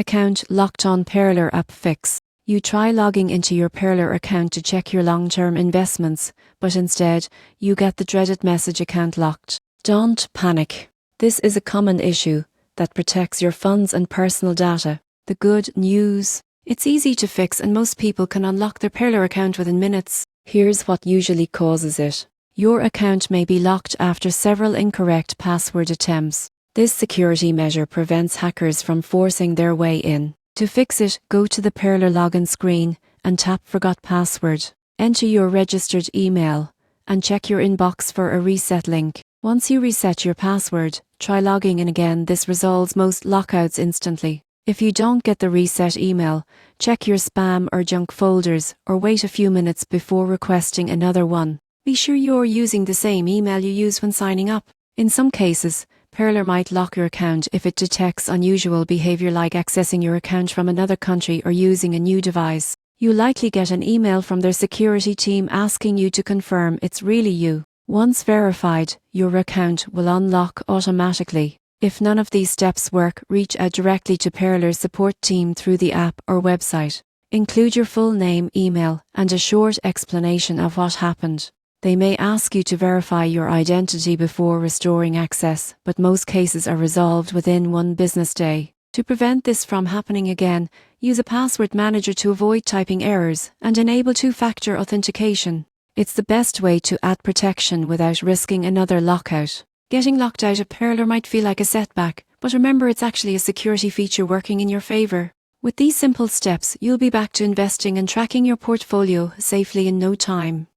account locked on Pearler app fix. You try logging into your Pearler account to check your long-term investments, but instead, you get the dreaded message account locked. Don't panic. This is a common issue that protects your funds and personal data. The good news: it's easy to fix and most people can unlock their Pearler account within minutes. Here's what usually causes it. Your account may be locked after several incorrect password attempts. This security measure prevents hackers from forcing their way in. To fix it, go to the Pearler login screen and tap Forgot Password. Enter your registered email and check your inbox for a reset link. Once you reset your password, try logging in again. This resolves most lockouts instantly. If you don't get the reset email, check your spam or junk folders or wait a few minutes before requesting another one. Be sure you're using the same email you used when signing up. In some cases, Pearler might lock your account if it detects unusual behavior like accessing your account from another country or using a new device. You'll likely get an email from their security team asking you to confirm it's really you. Once verified, your account will unlock automatically. If none of these steps work, reach out directly to Pearler's support team through the app or website. Include your full name, email, and a short explanation of what happened. They may ask you to verify your identity before restoring access, but most cases are resolved within 1 business day. To prevent this from happening again, use a password manager to avoid typing errors and enable two-factor authentication. It's the best way to add protection without risking another lockout. Getting locked out of Pearler might feel like a setback, but remember it's actually a security feature working in your favor. With these simple steps, you'll be back to investing and tracking your portfolio safely in no time.